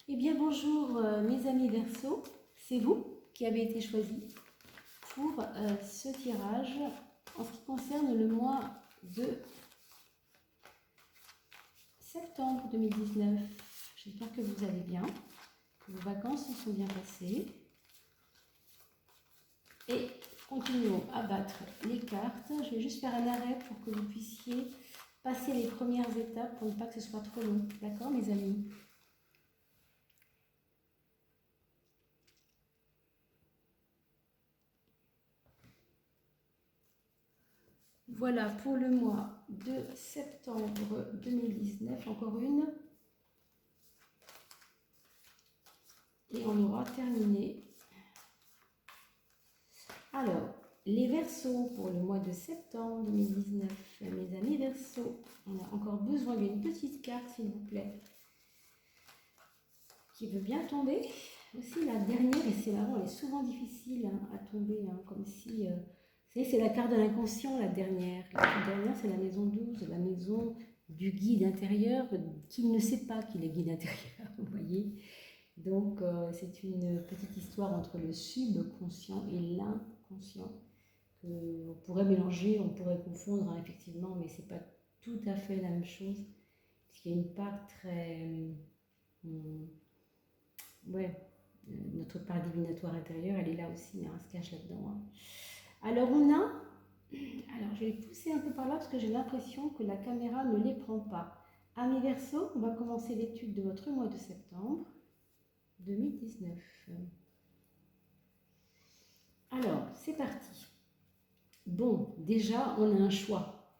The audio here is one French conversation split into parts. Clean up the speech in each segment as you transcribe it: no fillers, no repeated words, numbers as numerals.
Eh bien bonjour mes amis Verseau, c'est vous qui avez été choisis pour ce tirage en ce qui concerne le mois de septembre 2019. J'espère que vous allez bien, que vos vacances se sont bien passées. Et continuons à battre les cartes. Je vais juste faire un arrêt pour que vous puissiez passer les premières étapes pour ne pas que ce soit trop long. D'accord mes amis ? Voilà pour le mois de septembre 2019, encore une. Et on aura terminé. Alors, les Verseaux pour le mois de septembre 2019. Mes amis Verseaux, on a encore besoin d'une petite carte, s'il vous plaît, qui veut bien tomber. Aussi la dernière, et c'est marrant, elle est souvent difficile à tomber, comme si... vous savez, c'est la carte de l'inconscient, la dernière. La dernière, c'est la maison 12, la maison du guide intérieur, qui ne sait pas qu'il est guide intérieur, vous voyez. Donc, c'est une petite histoire entre le subconscient et l'inconscient qu'on pourrait mélanger, on pourrait confondre, effectivement, mais ce n'est pas tout à fait la même chose, puisqu'il y a une part très... ouais, notre part divinatoire intérieure, elle est là aussi, elle se cache là-dedans. Alors, on a... Alors, je vais les pousser un peu par là, parce que j'ai l'impression que la caméra ne les prend pas. Amis Verseau, on va commencer l'étude de votre mois de septembre 2019. Alors, c'est parti. Bon, déjà, on a un choix.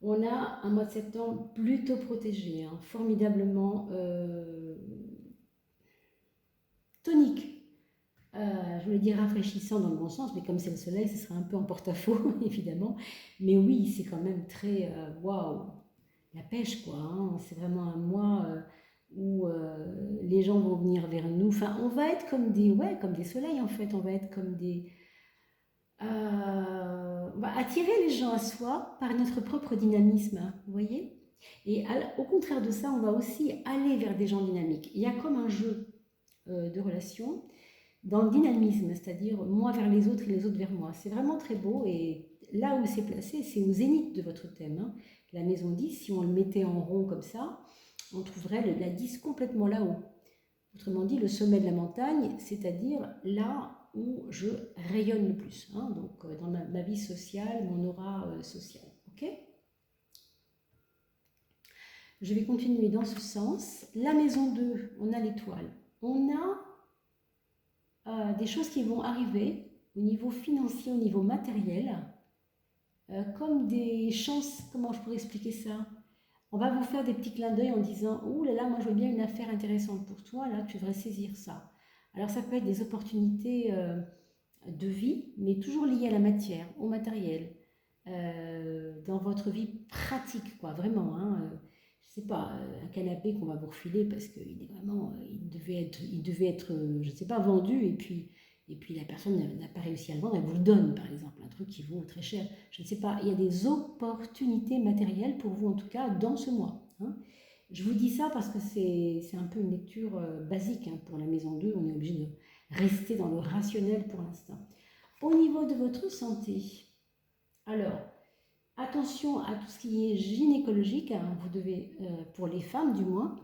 On a un mois de septembre plutôt protégé, formidablement tonique. Je voulais dire rafraîchissant dans le bon sens, mais comme c'est le soleil, ce serait un peu en porte-à-faux, évidemment. Mais oui, c'est quand même très... waouh, la pêche, quoi. C'est vraiment un mois où les gens vont venir vers nous. Enfin, on va être comme des soleils, en fait. On va être comme des... on va attirer les gens à soi par notre propre dynamisme, vous voyez. Et au contraire de ça, on va aussi aller vers des gens dynamiques. Il y a comme un jeu de relations dans le dynamisme, c'est-à-dire moi vers les autres et les autres vers moi. C'est vraiment très beau et là où c'est placé, c'est au zénith de votre thème. La maison 10, si on le mettait en rond comme ça, on trouverait la 10 complètement là-haut. Autrement dit, le sommet de la montagne, c'est-à-dire là où je rayonne le plus, donc dans ma vie sociale, mon aura sociale. Ok ? Je vais continuer dans ce sens. La maison 2, on a l'étoile. On a des choses qui vont arriver au niveau financier, au niveau matériel, comme des chances, comment je pourrais expliquer ça ? On va vous faire des petits clins d'œil en disant « Ouh là là, moi je vois bien une affaire intéressante pour toi, là tu devrais saisir ça ». Alors ça peut être des opportunités de vie, mais toujours liées à la matière, au matériel, dans votre vie pratique, quoi, vraiment. Je ne sais pas, un canapé qu'on va vous refiler parce qu'il est vraiment, il devait être, je ne sais pas, vendu et puis la personne n'a pas réussi à le vendre, elle vous le donne par exemple, un truc qui vaut très cher. Je ne sais pas, il y a des opportunités matérielles pour vous en tout cas dans ce mois. Je vous dis ça parce que c'est un peu une lecture basique pour la maison 2, on est obligé de rester dans le rationnel pour l'instant. Au niveau de votre santé, alors, attention à tout ce qui est gynécologique, vous devez, pour les femmes du moins,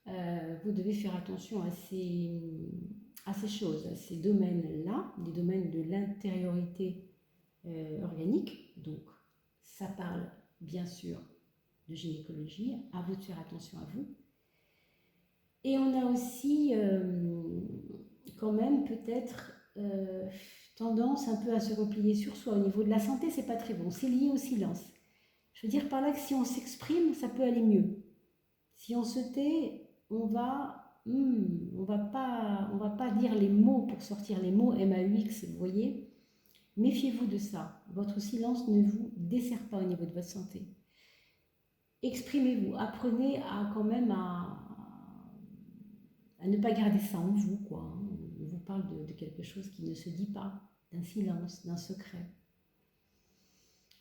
vous devez faire attention à ces choses, à ces domaines-là, des domaines de l'intériorité organique. Donc, ça parle bien sûr de gynécologie, à vous de faire attention à vous. Et on a aussi quand même peut-être tendance un peu à se replier sur soi. Au niveau de la santé, c'est pas très bon. C'est lié au silence. Je veux dire par là que si on s'exprime, ça peut aller mieux. Si on se tait, on va pas dire les mots pour sortir les mots MAUX, vous voyez. Méfiez-vous de ça. Votre silence ne vous dessert pas au niveau de votre santé. Exprimez-vous. Apprenez à quand même à ne pas garder ça en vous, quoi. On vous parle de quelque chose qui ne se dit pas, d'un silence, d'un secret.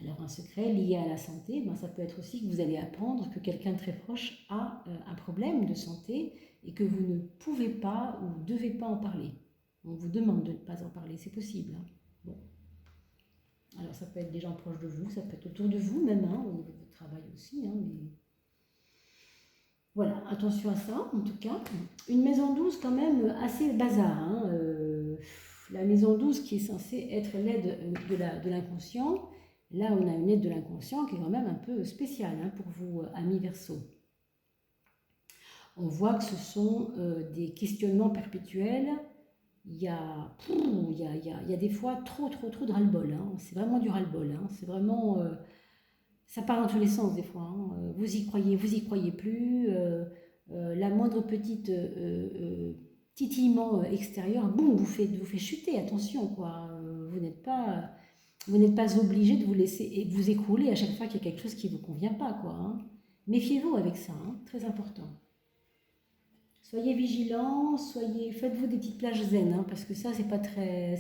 Alors un secret lié à la santé, ben, ça peut être aussi que vous allez apprendre que quelqu'un de très proche a un problème de santé et que vous ne pouvez pas ou ne devez pas en parler. On vous demande de ne pas en parler, c'est possible. Hein. Bon. Alors ça peut être des gens proches de vous, ça peut être autour de vous même, hein, au niveau de votre travail aussi, hein, mais voilà, attention à ça en tout cas. Une maison 12 quand même assez bazar. Hein, la maison 12 qui est censée être l'aide de l'inconscient, là on a une aide de l'inconscient qui est quand même un peu spéciale hein, pour vous, amis Verseau. On voit que ce sont des questionnements perpétuels. Il y a, il y a des fois trop de ras-le-bol. Hein. C'est vraiment du ras-le-bol. Hein. C'est vraiment... ça part dans tous les sens des fois. Hein. Vous y croyez plus. La moindre petite titillement extérieur, boum, vous fait chuter. Attention, quoi. Vous n'êtes pas obligé de vous laisser vous écrouler à chaque fois qu'il y a quelque chose qui ne vous convient pas, quoi. Hein. Méfiez-vous avec ça, hein, très important. Soyez vigilants, faites-vous des petites plages zen, hein, parce que ça, c'est pas très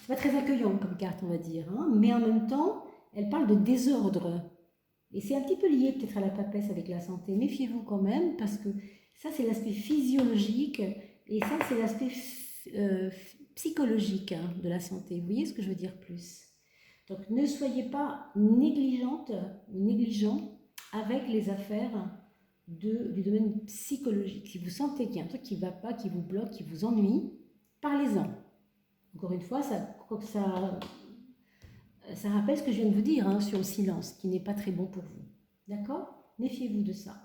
accueillant comme carte, on va dire. Hein, mais en même temps, elle parle de désordre. Et c'est un petit peu lié peut-être à la papesse avec la santé. Méfiez-vous quand même, parce que ça, c'est l'aspect physiologique, et ça, c'est l'aspect psychologique hein, de la santé. Vous voyez ce que je veux dire plus? Donc, ne soyez pas négligente ou négligent avec les affaires du domaine psychologique. Si vous sentez qu'il y a un truc qui ne va pas, qui vous bloque, qui vous ennuie, parlez-en. Encore une fois, ça rappelle ce que je viens de vous dire hein, sur le silence, qui n'est pas très bon pour vous. D'accord? Méfiez-vous de ça.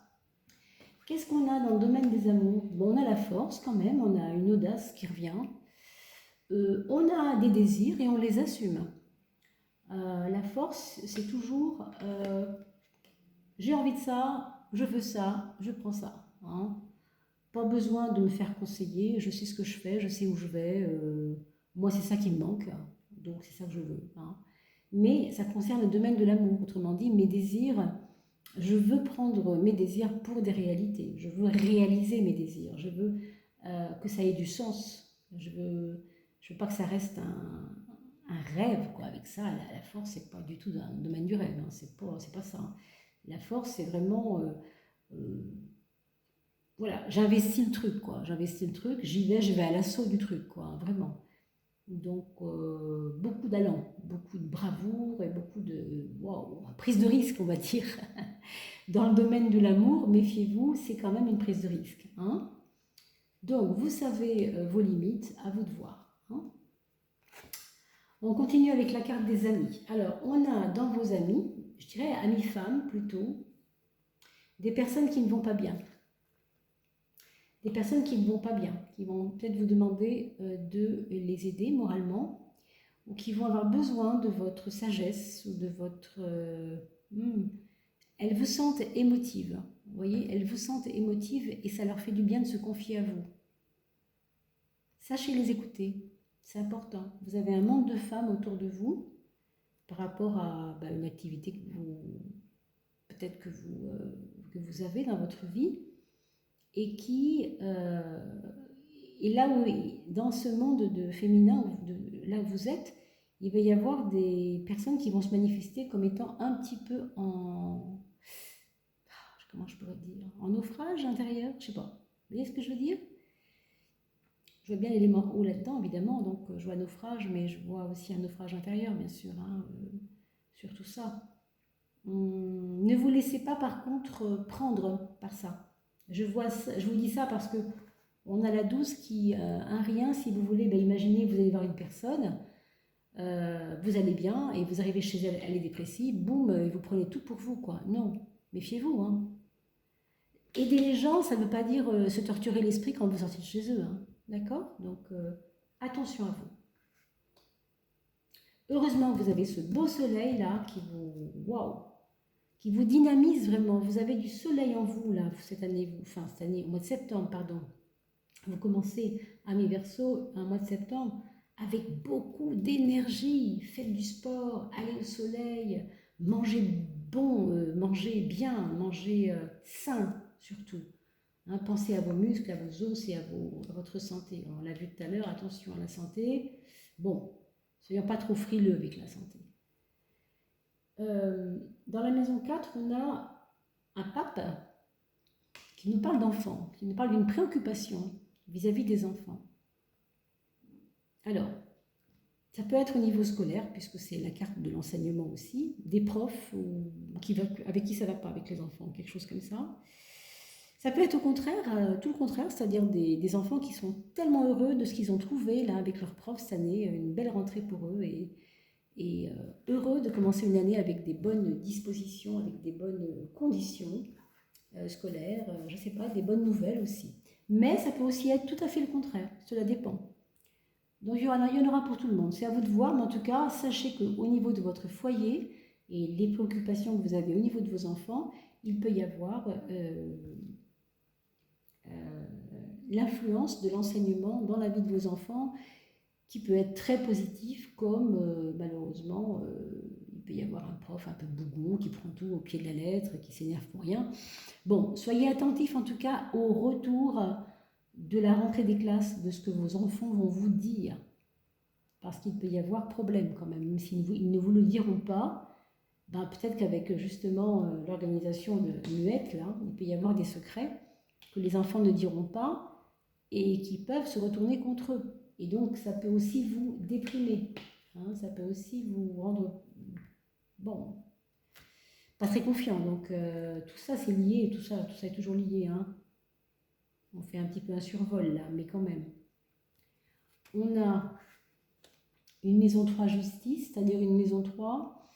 Qu'est-ce qu'on a dans le domaine des amours? Bon, on a la force quand même, on a une audace qui revient. On a des désirs et on les assume. La force, c'est toujours j'ai envie de ça, je veux ça, je prends ça. Hein. Pas besoin de me faire conseiller, je sais ce que je fais, je sais où je vais. Moi, c'est ça qui me manque, donc c'est ça que je veux. Hein. Mais ça concerne le domaine de l'amour. Autrement dit, mes désirs, je veux prendre mes désirs pour des réalités. Je veux réaliser mes désirs. Je veux que ça ait du sens. Je veux pas que ça reste un rêve. Quoi. Avec ça, la force, c'est pas du tout dans le domaine du rêve. Hein. C'est pas ça. Hein. La force, c'est vraiment... voilà, j'investis le truc, quoi. J'investis le truc, je vais à l'assaut du truc, quoi. Vraiment. Donc, beaucoup d'allant, beaucoup de bravoure et beaucoup de prise de risque, on va dire. Dans le domaine de l'amour, méfiez-vous, c'est quand même une prise de risque. Hein. Donc, vous savez vos limites, à vous de voir. Hein. On continue avec la carte des amis. Alors, on a dans vos amis, je dirais amis femmes plutôt, des personnes qui ne vont pas bien. Des personnes qui ne vont pas bien, qui vont peut-être vous demander de les aider moralement, ou qui vont avoir besoin de votre sagesse ou de votre... Elles vous sentent émotive, vous voyez, elles vous sentent émotive et ça leur fait du bien de se confier à vous. Sachez les écouter, c'est important. Vous avez un monde de femmes autour de vous par rapport à une activité que peut-être que vous avez dans votre vie et qui est là où, dans ce monde de féminin, là où vous êtes, il va y avoir des personnes qui vont se manifester comme étant un petit peu comment je pourrais dire, en naufrage intérieur, je sais pas. Vous voyez ce que je veux dire? Je vois bien l'élément eau là-dedans, évidemment, donc je vois naufrage, mais je vois aussi un naufrage intérieur, bien sûr, hein, sur tout ça. Ne vous laissez pas, par contre, prendre par ça. Je vous dis ça parce que on a la 12 qui, un rien, si vous voulez, imaginez, vous allez voir une personne, vous allez bien, et vous arrivez chez elle, elle est dépressive, boum, et vous prenez tout pour vous, quoi. Non, méfiez-vous, hein. Aider les gens, ça ne veut pas dire se torturer l'esprit quand vous sortez de chez eux, hein. D'accord? Donc, attention à vous. Heureusement, vous avez ce beau soleil là qui vous dynamise vraiment. Vous avez du soleil en vous là cette année, au mois de septembre, pardon. Vous commencez à mi-verso, un mois de septembre, avec beaucoup d'énergie. Faites du sport, allez au soleil, mangez bon, mangez bien, mangez sain surtout. Hein, pensez à vos muscles, à vos os et à votre santé. On l'a vu tout à l'heure, attention à la santé. Bon, soyons pas trop frileux avec la santé. Dans la maison 4, on a un pape qui nous parle d'enfants, qui nous parle d'une préoccupation vis-à-vis des enfants. Alors, ça peut être au niveau scolaire, puisque c'est la carte de l'enseignement aussi, des profs avec qui ça ne va pas avec les enfants, quelque chose comme ça. Ça peut être au contraire, tout le contraire, c'est-à-dire des enfants qui sont tellement heureux de ce qu'ils ont trouvé là avec leurs profs cette année, une belle rentrée pour eux et heureux de commencer une année avec des bonnes dispositions, avec des bonnes conditions scolaires, je ne sais pas, des bonnes nouvelles aussi. Mais ça peut aussi être tout à fait le contraire, cela dépend. Donc il y en aura pour tout le monde, c'est à vous de voir, mais en tout cas, sachez qu'au niveau de votre foyer et les préoccupations que vous avez au niveau de vos enfants, il peut y avoir l'influence de l'enseignement dans la vie de vos enfants qui peut être très positif, comme malheureusement, il peut y avoir un prof un peu bougon qui prend tout au pied de la lettre, qui s'énerve pour rien. Bon, soyez attentifs en tout cas au retour de la rentrée des classes, de ce que vos enfants vont vous dire. Parce qu'il peut y avoir problème quand même s'ils ne vous le diront pas, ben peut-être qu'avec justement l'organisation de muette, là, il peut y avoir des secrets que les enfants ne diront pas et qui peuvent se retourner contre eux. Et donc, ça peut aussi vous déprimer. Hein, ça peut aussi vous rendre, bon, pas très confiant. Donc, tout ça, c'est lié. Tout ça est toujours lié. Hein. On fait un petit peu un survol, là, mais quand même. On a une maison 3 justice, c'est-à-dire une maison 3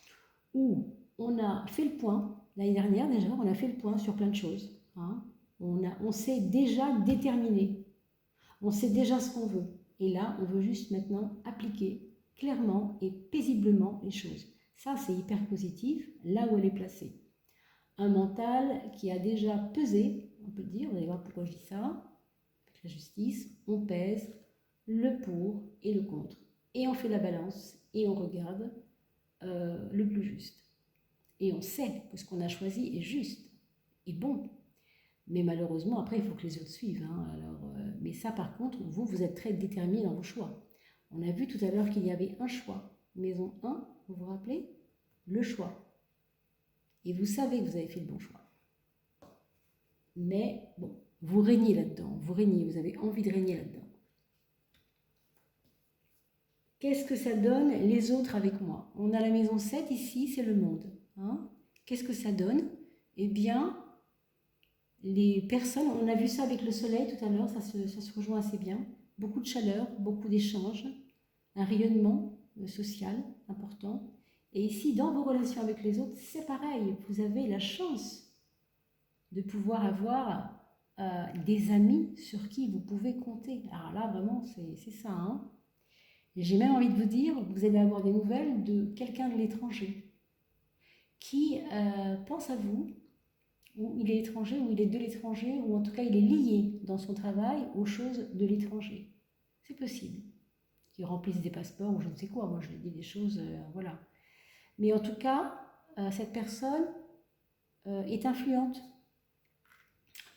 où on a fait le point. L'année dernière, déjà, on a fait le point sur plein de choses. Hein. On s'est déjà déterminé. On sait déjà ce qu'on veut. Et là, on veut juste maintenant appliquer clairement et paisiblement les choses. Ça, c'est hyper positif, là où elle est placée. Un mental qui a déjà pesé, on peut dire, vous allez voir pourquoi je dis ça, avec la justice, on pèse le pour et le contre. Et on fait la balance et on regarde le plus juste. Et on sait que ce qu'on a choisi est juste et bon. Mais malheureusement, après, il faut que les autres suivent. Hein. Alors, mais ça, par contre, vous êtes très déterminé dans vos choix. On a vu tout à l'heure qu'il y avait un choix. Maison 1, vous vous rappelez? Le choix. Et vous savez que vous avez fait le bon choix. Mais bon, vous régnez là-dedans. Vous régnez, vous avez envie de régner là-dedans. Qu'est-ce que ça donne les autres avec moi? On a la maison 7 ici, c'est le monde. Hein. Qu'est-ce que ça donne? Eh bien, les personnes, on a vu ça avec le soleil tout à l'heure, ça se rejoint assez bien. Beaucoup de chaleur, beaucoup d'échanges, un rayonnement social important. Et ici, dans vos relations avec les autres, c'est pareil. Vous avez la chance de pouvoir avoir des amis sur qui vous pouvez compter. Alors là, vraiment, c'est ça. Hein. J'ai même envie de vous dire, vous allez avoir des nouvelles de quelqu'un de l'étranger qui pense à vous, ou il est étranger, ou il est de l'étranger, ou en tout cas il est lié dans son travail aux choses de l'étranger. C'est possible. Qu'il remplisse des passeports ou je ne sais quoi, moi je lui dis des choses, voilà. Mais en tout cas, cette personne est influente.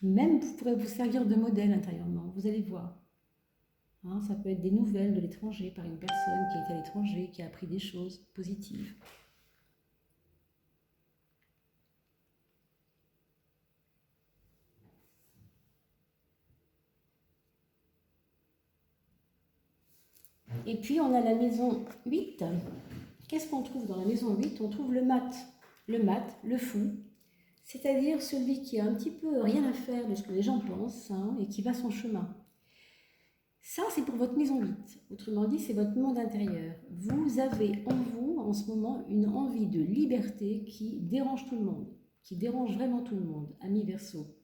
Même vous pourrez vous servir de modèle intérieurement, vous allez voir. Hein, ça peut être des nouvelles de l'étranger par une personne qui est à l'étranger, qui a appris des choses positives. Et puis on a la maison 8. Qu'est-ce qu'on trouve dans la maison 8? On trouve le mat, le fou, c'est-à-dire celui qui a un petit peu rien à faire de ce que les gens pensent hein, et qui va son chemin. Ça, c'est pour votre maison 8. Autrement dit, c'est votre monde intérieur. Vous avez en vous, en ce moment, une envie de liberté qui dérange tout le monde, qui dérange vraiment tout le monde, ami Verseau.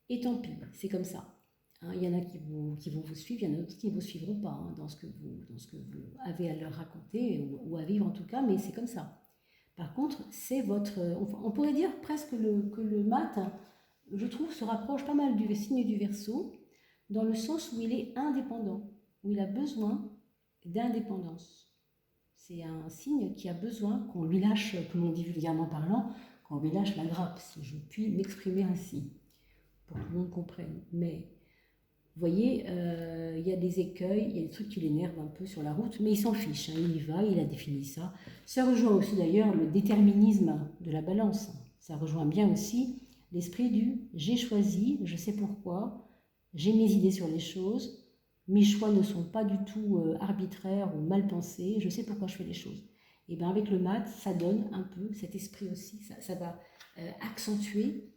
Et tant pis, c'est comme ça. Hein, il y en a qui vont vous suivre, il y en a d'autres qui ne vous suivront pas hein, dans ce que vous avez à leur raconter ou à vivre en tout cas, mais c'est comme ça. Par contre, c'est votre... On pourrait dire presque que le mat, je trouve, se rapproche pas mal du signe du Verseau, dans le sens où il est indépendant, où il a besoin d'indépendance. C'est un signe qui a besoin qu'on lui lâche, comme on dit vulgairement parlant, qu'on lui lâche la grappe, si je puis m'exprimer ainsi, pour que tout le monde comprenne. Mais Vous voyez, il y a des écueils, il y a des trucs qui l'énervent un peu sur la route, mais il s'en fiche, hein, il y va, il a défini ça. Ça rejoint aussi d'ailleurs le déterminisme de la balance. Ça rejoint bien aussi l'esprit du j'ai choisi, je sais pourquoi, j'ai mes idées sur les choses, mes choix ne sont pas du tout arbitraires ou mal pensés, je sais pourquoi je fais les choses. Et bien avec le mat, ça donne un peu cet esprit aussi, ça va accentuer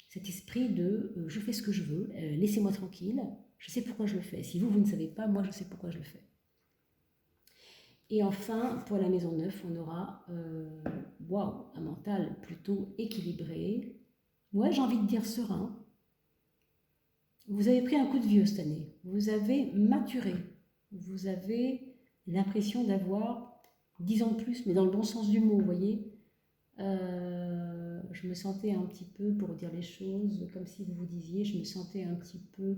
cet esprit de je fais ce que je veux, laissez-moi tranquille, je sais pourquoi je le fais. Si vous, vous ne savez pas, moi je sais pourquoi je le fais. Et enfin, pour la maison 9, on aura un mental plutôt équilibré. Ouais, j'ai envie de dire serein. Vous avez pris un coup de vieux cette année. Vous avez maturé. Vous avez l'impression d'avoir 10 ans de plus, mais dans le bon sens du mot, vous voyez. Je me sentais un petit peu, pour dire les choses, comme si vous vous disiez, je me sentais un petit peu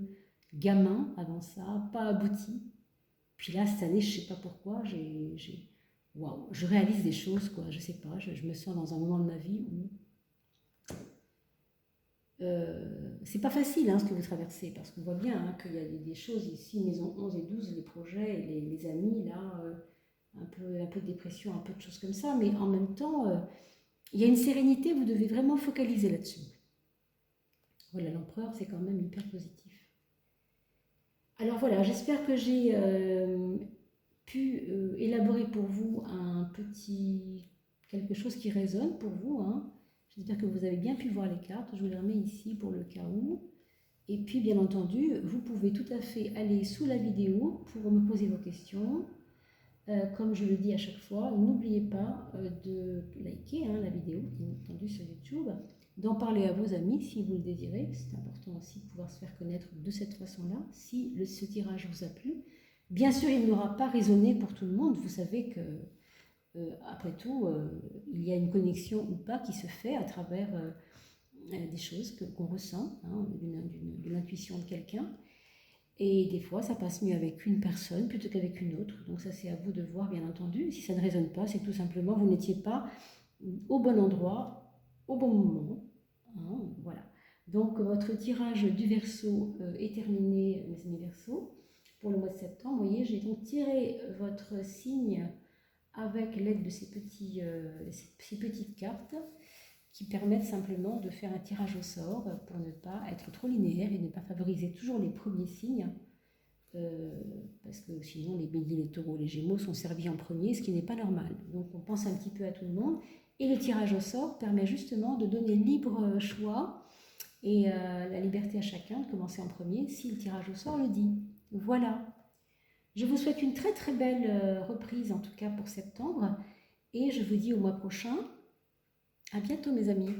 gamin avant ça, pas abouti. Puis là, cette année, je sais pas pourquoi, je réalise des choses, quoi. Je sais pas, je me sens dans un moment de ma vie où c'est pas facile hein, ce que vous traversez, parce qu'on voit bien hein, qu'il y a des choses ici, maison 11 et 12, les projets, les amis, là, un peu de dépression, un peu de choses comme ça, mais en même temps, il y a une sérénité, vous devez vraiment focaliser là-dessus. Voilà, l'empereur, c'est quand même hyper positif. Alors voilà, j'espère que j'ai pu élaborer pour vous quelque chose qui résonne pour vous. Hein. J'espère que vous avez bien pu voir les cartes. Je vous les remets ici pour le cas où. Et puis, bien entendu, vous pouvez tout à fait aller sous la vidéo pour me poser vos questions. Comme je le dis à chaque fois, n'oubliez pas de liker hein, la vidéo, bien entendu, sur YouTube, d'en parler à vos amis si vous le désirez. C'est important aussi de pouvoir se faire connaître de cette façon-là, si ce tirage vous a plu. Bien sûr, il n'aura pas résonné pour tout le monde. Vous savez que, après tout, il y a une connexion ou pas qui se fait à travers des choses qu'on ressent, hein, de l'intuition de quelqu'un. Et des fois, ça passe mieux avec une personne plutôt qu'avec une autre. Donc ça, c'est à vous de voir, bien entendu. Si ça ne résonne pas, c'est tout simplement vous n'étiez pas au bon endroit, au bon moment. Hein, voilà. Donc votre tirage du Verseau est terminé, mes amis Verseaux, pour le mois de septembre. Vous voyez, j'ai donc tiré votre signe avec l'aide de ces petites cartes qui permettent simplement de faire un tirage au sort pour ne pas être trop linéaire et ne pas favoriser toujours les premiers signes, parce que sinon les béliers, les taureaux, les gémeaux sont servis en premier, ce qui n'est pas normal. Donc on pense un petit peu à tout le monde, et le tirage au sort permet justement de donner libre choix et la liberté à chacun de commencer en premier si le tirage au sort le dit. Voilà. Je vous souhaite une très très belle reprise en tout cas pour septembre, et je vous dis au mois prochain. À bientôt mes amis.